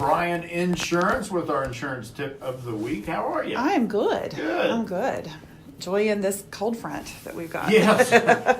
Bryan Insurance with our insurance tip of the week. How are you? I am good. Good. I'm good. Enjoying this cold front that we've got. Yes.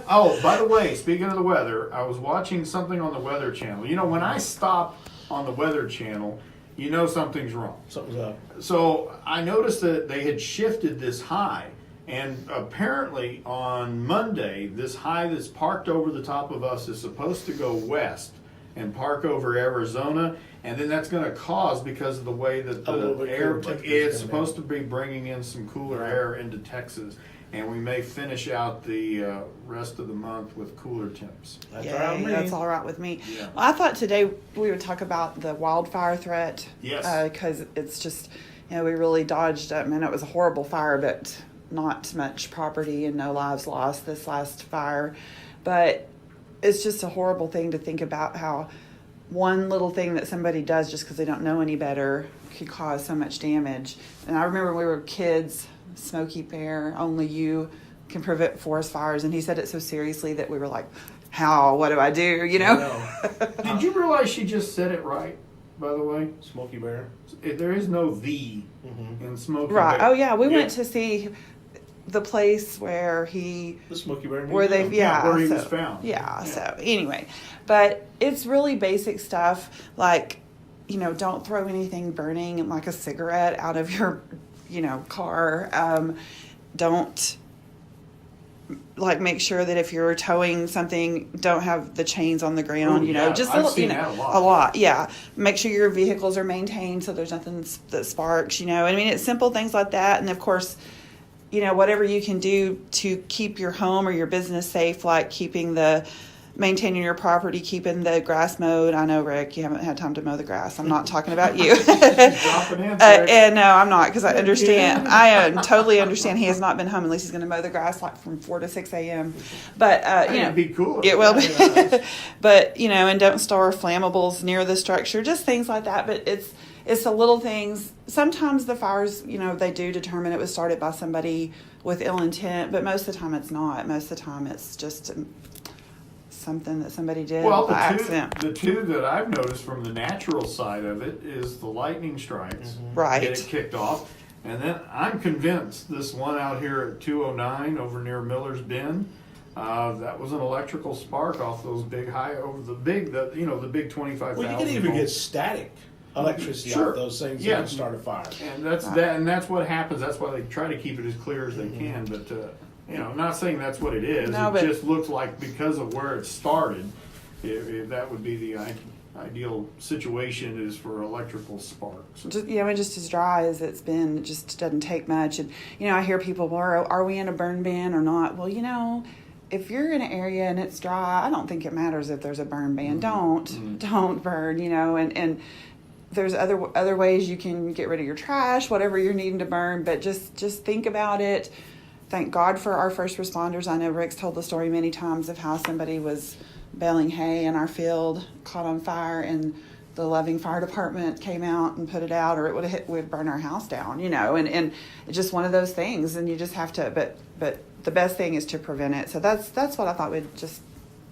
Oh, by the way, speaking of the weather, I was watching something on the Weather Channel. You know, when I stop on the Weather Channel, you know something's wrong. Something's up. So I noticed that they had shifted this high. And apparently on Monday, this high that's parked over the top of us is supposed to go west and park over Arizona. And then that's going to cause, because of the way that the air, it's supposed to be bringing in some cooler air into Texas. And we may finish out the rest of the month with cooler temps. That's Yay, all right with me. that's all right with me. Yeah. Well, I thought today we would talk about the wildfire threat. Yes. Because it's just, we really dodged. I mean, it was a horrible fire, but not much property and no lives lost this last fire. But it's just a horrible thing to think about, how one little thing that somebody does just because they don't know any better could cause so much damage. And I remember when we were kids, Smokey Bear, only you can prevent forest fires. And he said it so seriously that we were like, what do I do? I know. Did you realize she just said it right, by the way? Smokey Bear. There is no "the" in Smokey Right. Bear. Oh, yeah. We went to see the place where The Smokey Bear. where they, where he was found. Yeah, so anyway, but it's really basic stuff like, don't throw anything burning like a cigarette out of your, car. Don't, make sure that if you're towing something, don't have the chains on the ground, Ooh, yeah. just I've seen that a lot. Yeah. Make sure your vehicles are maintained so there's nothing that sparks, I mean, it's simple things like that. And of course, whatever you can do to keep your home or your business safe, like maintaining your property, keeping the grass mowed. I know, Rick, you haven't had time to mow the grass. I'm not talking about you. And no, I'm not, because I understand. Yeah. I totally understand. He has not been home unless he's going to mow the grass from 4 to 6 a.m. But, It'd be cool. It will be. But, and don't store flammables near the structure, just things like that. But it's the little things. Sometimes the fires, they do determine it was started by somebody with ill intent, but most of the time it's not. Most of the time it's just something that somebody did by accident. The two that I've noticed from the natural side of it is the lightning strikes. Right. Get it kicked off. And then I'm convinced this one out here at 209 over near Miller's Bend, that was an electrical spark off those big the big 25,000. Well, you can even get static electricity Sure. off those things that can start a fire. And that's what happens. That's why they try to keep it as clear as they can. But I'm not saying that's what it is. No, it just looks like, because of where it started, that would be the ideal situation, is for electrical sparks. Just as dry as it's been, it just doesn't take much. And I hear people, well, are we in a burn ban or not? Well, if you're in an area and it's dry, I don't think it matters if there's a burn ban. Don't burn. And there's other ways you can get rid of your trash, whatever you're needing to burn. But just think about it. Thank God for our first responders. I know Rick's told the story many times of how somebody was baling hay in our field, caught on fire, and the Loving Fire Department came out and put it out, or it would burn our house down, and it's just one of those things, and you just have to, but the best thing is to prevent it. So that's what I thought we'd just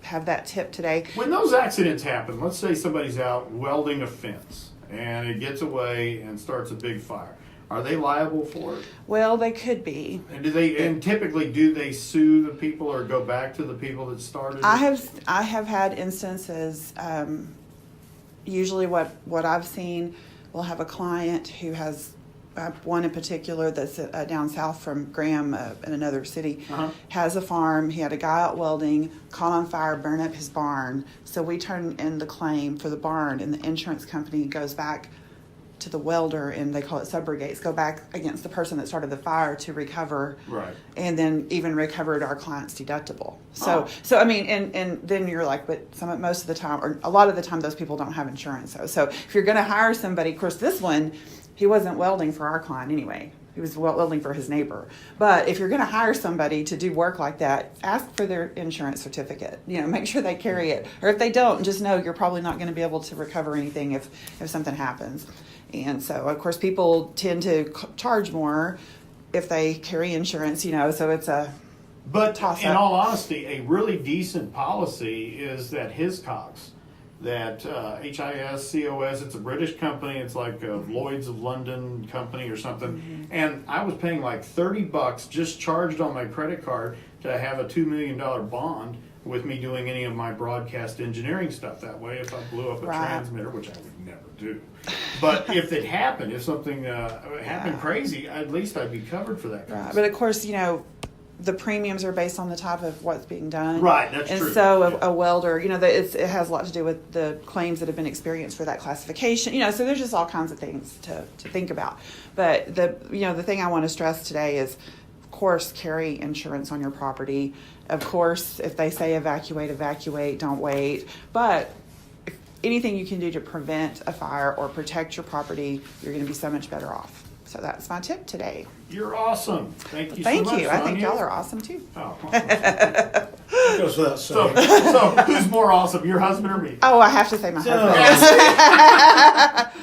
have that tip today. When those accidents happen, let's say somebody's out welding a fence and it gets away and starts a big fire. Are they liable for it? Well, they could be. And typically do they sue the people or go back to the people that started it? I have had instances. Usually, what I've seen, we'll have a client who has one in particular that's down south from Graham in another city, has a farm. He had a guy out welding, caught on fire, burn up his barn. So we turn in the claim for the barn, and the insurance company goes back to the welder, and they call it subrogates, go back against the person that started the fire to recover, right, and then even recovered our client's deductible. So I mean, and then you're like, but most of the time, or a lot of the time, those people don't have insurance. So if you're going to hire somebody, of course, this one, he wasn't welding for our client anyway. He was welding for his neighbor. But if you're going to hire somebody to do work like that, ask for their insurance certificate. Make sure they carry it. Or if they don't, just know you're probably not going to be able to recover anything if something happens. And so, of course, people tend to charge more if they carry insurance, so it's a But toss in up. all honesty, a really decent policy is that Hiscox, that HISCOS, it's a British company. It's like a Lloyd's of London company or something. And I was paying like $30 just charged on my credit card to have a $2 million bond with me doing any of my broadcast engineering stuff. That way, if I blew up a Right. transmitter, which I would never do, but if it happened, if something happened crazy, at least I'd be covered for that kind of Right. stuff. But of course, the premiums are based on the type of what's being done. Right, that's and true. so Yeah. a welder, it has a lot to do with the claims that have been experienced for that classification. So there's just all kinds of things to think about. But the thing I want to stress today is, of course, carry insurance on your property. Of course, if they say evacuate, don't wait. But if anything you can do to prevent a fire or protect your property, you're going to be so much better off. So that's my tip today. You're awesome. Thank you Thank so much, you. I think Sonia. y'all are awesome too. Oh, It goes without so, saying. so who's more awesome, your husband or me? Oh, I have to say my No. husband.